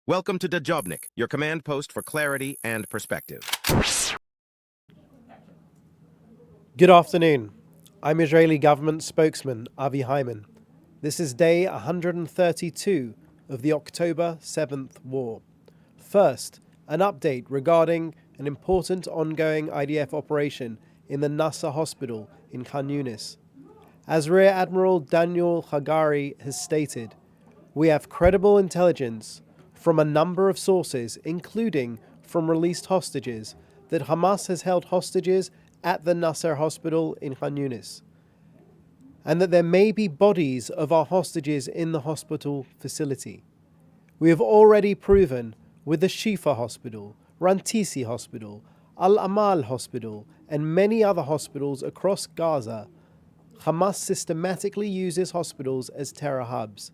Welcome to Dejobnik, your command post for clarity and perspective. Good afternoon. I'm Israeli government spokesman Avi Hyman. This is day 132 of the October 7th war. First, an update regarding an important ongoing IDF operation in the Nasser hospital in Khan Yunis. As Rear Admiral Daniel Hagari has stated, we have credible intelligence from a number of sources, including from released hostages, that Hamas has held hostages at the Nasser hospital in Khan Yunis, and that there may be bodies of our hostages in the hospital facility. We have already proven with the Shifa Hospital, Rantisi Hospital, Al-Amal Hospital, and many other hospitals across Gaza, Hamas systematically uses hospitals as terror hubs.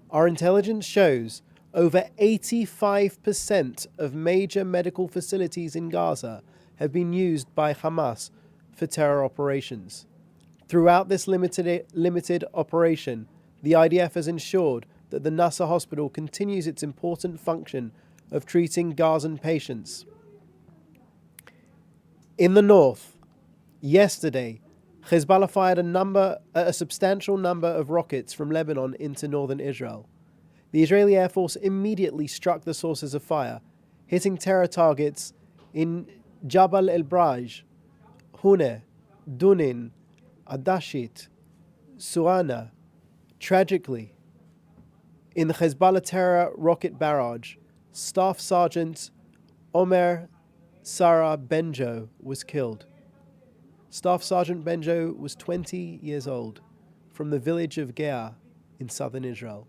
Our intelligence shows over 85% of major medical facilities in Gaza have been used by Hamas for terror operations. Throughout this limited operation, the IDF has ensured that the Nasser hospital continues its important function of treating Gazan patients. In the north, yesterday, Hezbollah fired a substantial number of rockets from Lebanon into northern Israel. The Israeli Air Force immediately struck the sources of fire, hitting terror targets in Jabal el-Braj, Hune, Dunin, Adashit, Suana. Tragically, in the Hezbollah terror rocket barrage, Staff Sergeant Omer Sara Benjo was killed. Staff Sergeant Benjo was 20 years old, from the village of Geah in southern Israel.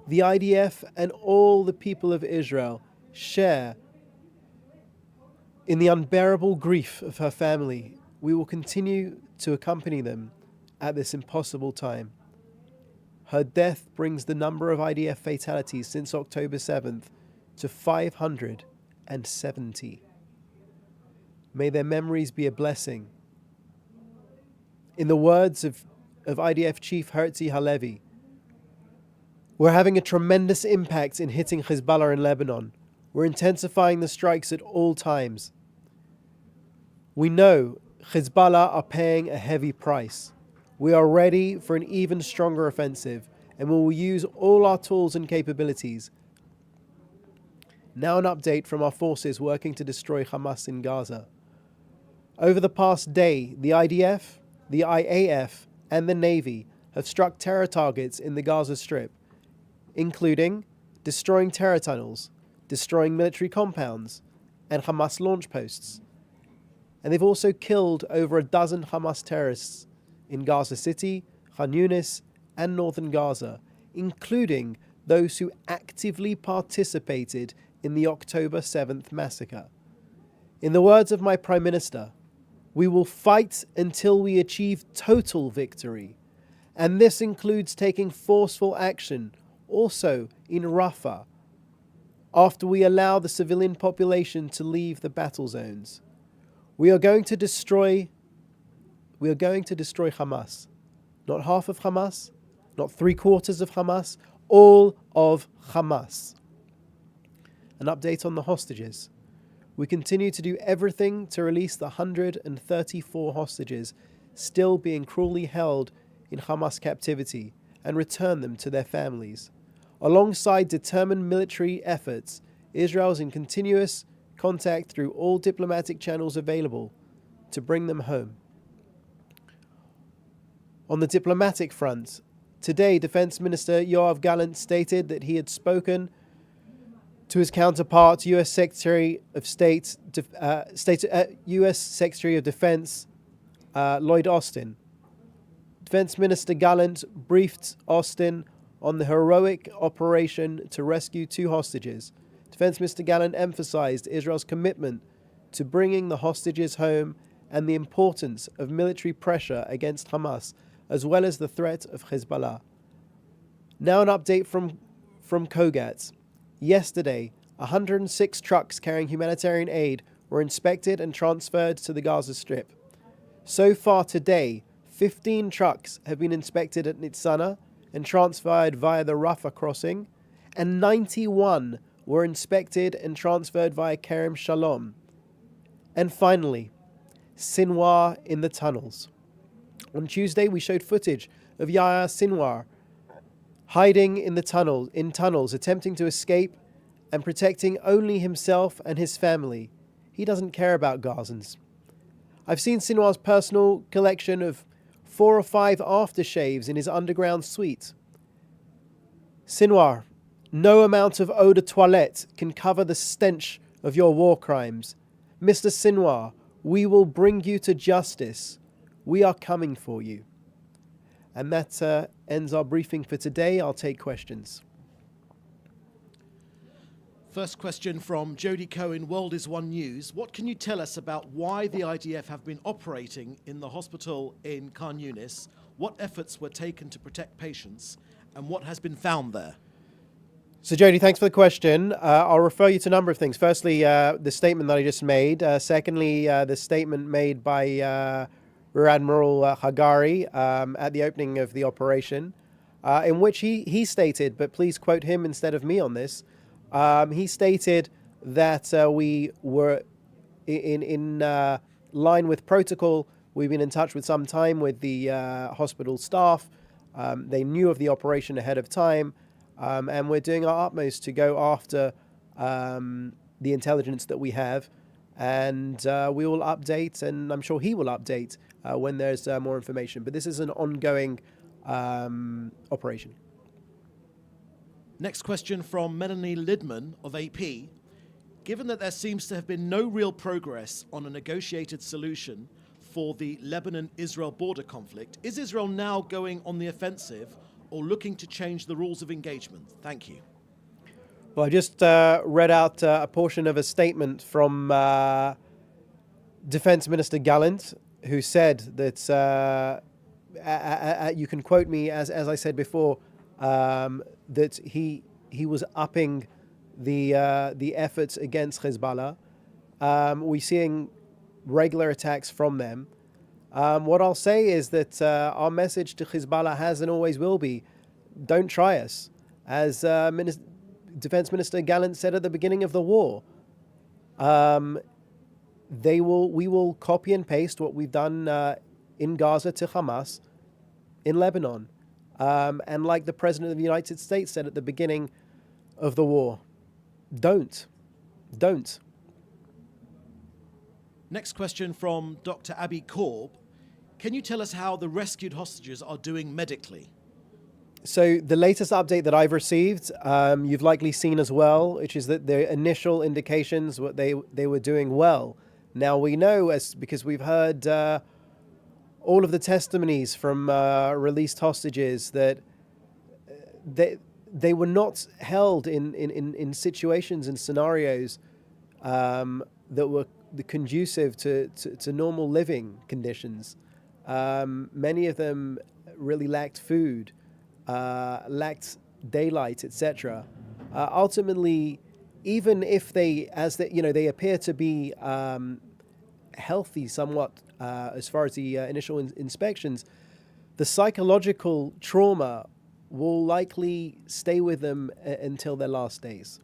The IDF and all the people of Israel share in the unbearable grief of her family. We will continue to accompany them at this impossible time. Her death brings the number of IDF fatalities since October 7th to 570. May their memories be a blessing. In the words of IDF Chief Herzi Halevi, we're having a tremendous impact in hitting Hezbollah in Lebanon. We're intensifying the strikes at all times. We know Hezbollah are paying a heavy price. We are ready for an even stronger offensive, and we will use all our tools and capabilities. Now an update from our forces working to destroy Hamas in Gaza. Over the past day, the IDF, the IAF, and the Navy have struck terror targets in the Gaza Strip, including destroying terror tunnels, destroying military compounds, and Hamas launch posts. And they've also killed over a dozen Hamas terrorists in Gaza City, Khan Yunis, and northern Gaza, including those who actively participated in the October 7th massacre. In the words of my Prime Minister, we will fight until we achieve total victory, and this includes taking forceful action also in Rafah, after we allow the civilian population to leave the battle zones. We are going to destroy Hamas. Not half of Hamas, not 3/4 of Hamas, all of Hamas. An update on the hostages. We continue to do everything to release the 134 hostages still being cruelly held in Hamas captivity and return them to their families. Alongside determined military efforts, Israel is in continuous contact through all diplomatic channels available to bring them home. On the diplomatic front, today Defense Minister Yoav Gallant stated that he had spoken to his counterpart, U.S. Secretary of U.S. Secretary of Defense Lloyd Austin. Defense Minister Gallant briefed Austin on the heroic operation to rescue 2 hostages. Defense Minister Gallant emphasized Israel's commitment to bringing the hostages home and the importance of military pressure against Hamas, as well as the threat of Hezbollah. Now an update from Kogat. Yesterday, 106 trucks carrying humanitarian aid were inspected and transferred to the Gaza Strip. So far today, 15 trucks have been inspected at Nitzana and transferred via the Rafah crossing, and 91 were inspected and transferred via Kerem Shalom. And finally, Sinwar in the tunnels. On Tuesday, we showed footage of Yahya Sinwar hiding in tunnels, attempting to escape and protecting only himself and his family. He doesn't care about Gazans. I've seen Sinwar's personal collection of 4 or 5 aftershaves in his underground suite. Sinwar, no amount of eau de toilette can cover the stench of your war crimes. Mr. Sinwar, we will bring you to justice. We are coming for you. And that ends our briefing for today. I'll take questions. First question from Jodie Cohen, World is One News. What can you tell us about why the IDF have been operating in the hospital in Khan Yunis? What efforts were taken to protect patients? And what has been found there? So, Jodie, thanks for the question. I'll refer you to a number of things. Firstly, the statement that I just made. Secondly, the statement made by Rear Admiral Hagari at the opening of the operation, in which he stated, but please quote him instead of me on this, he stated that we were in line with protocol. We've been in touch with some time with the hospital staff. They knew of the operation ahead of time, and we're doing our utmost to go after the intelligence that we have. And we will update, and I'm sure he will update when there's more information. But this is an ongoing operation. Next question from Melanie Lidman of AP. Given that there seems to have been no real progress on a negotiated solution for the Lebanon-Israel border conflict, is Israel now going on the offensive or looking to change the rules of engagement? Thank you. Well, I just read out a portion of a statement from Defense Minister Gallant, who said that, you can quote me as I said before, that he was upping the efforts against Hezbollah. We're seeing regular attacks from them. What I'll say is that our message to Hezbollah has and always will be, don't try us. As Defense Minister Gallant said at the beginning of the war, we will copy and paste what we've done in Gaza to Hamas in Lebanon. And like the President of the United States said at the beginning of the war, don't. Next question from Dr. Abby Korb. Can you tell us how the rescued hostages are doing medically? So the latest update that I've received, you've likely seen as well, which is that the initial indications they were doing well. Now we know, because we've heard all of the testimonies from released hostages, that they were not held in situations and scenarios that were conducive to normal living conditions. Many of them really lacked food, lacked daylight, etc. Ultimately, even if they appear to be healthy somewhat as far as the initial inspections, the psychological trauma will likely stay with them until their last days.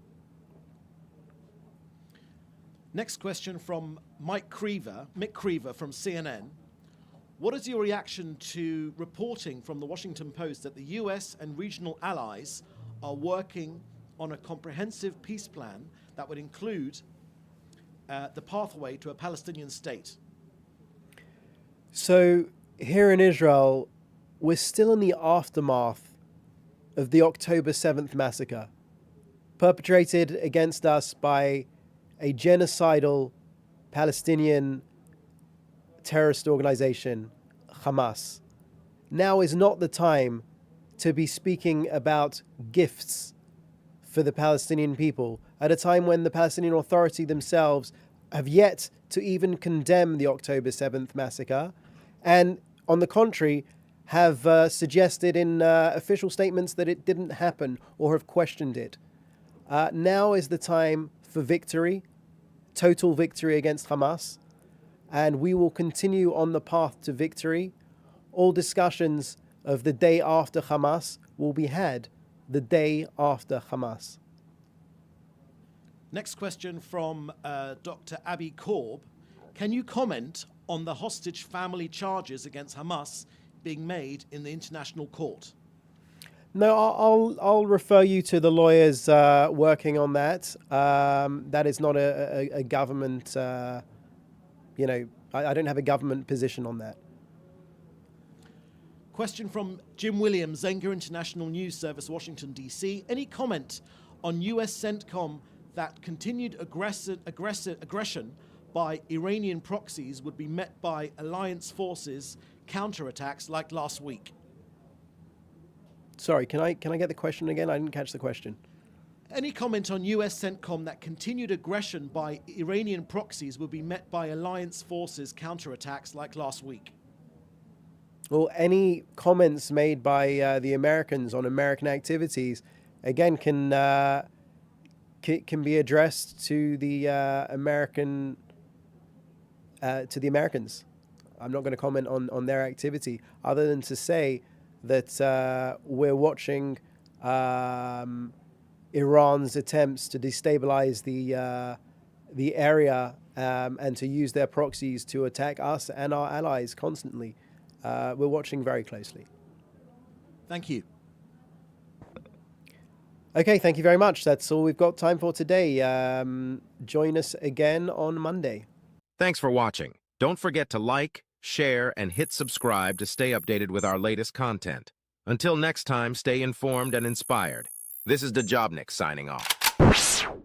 Next question from Mick Creever from CNN. What is your reaction to reporting from the Washington Post that the US and regional allies are working on a comprehensive peace plan that would include the pathway to a Palestinian state? So here in Israel, we're still in the aftermath of the October 7th massacre, perpetrated against us by a genocidal Palestinian terrorist organization, Hamas. Now is not the time to be speaking about gifts for the Palestinian people at a time when the Palestinian Authority themselves have yet to even condemn the October 7th massacre, and on the contrary, have suggested in official statements that it didn't happen or have questioned it. Now is the time for victory, total victory against Hamas, and we will continue on the path to victory. All discussions of the day after Hamas will be had the day after Hamas. Next question from Dr. Avi Korb. Can you comment on the hostage family charges against Hamas being made in the international court? No, I'll refer you to the lawyers working on that. That is not a government, I don't have a government position on that. Question from Jim Williams, Zenga International News Service, Washington, D.C. Any comment on U.S. CENTCOM that continued aggression by Iranian proxies would be met by alliance forces counterattacks like last week? Sorry, can I get the question again? I didn't catch the question. Any comment on U.S. CENTCOM that continued aggression by Iranian proxies would be met by alliance forces counterattacks like last week? Well, any comments made by the Americans on American activities, again, can be addressed to the Americans. I'm not going to comment on their activity, other than to say that we're watching Iran's attempts to destabilize the area and to use their proxies to attack us and our allies constantly. We're watching very closely. Thank you. Okay, thank you very much. That's all we've got time for today. Join us again on Monday. Thanks for watching. Don't forget to like, share, and hit subscribe to stay updated with our latest content. Until next time, stay informed and inspired. This is Dejobnik signing off.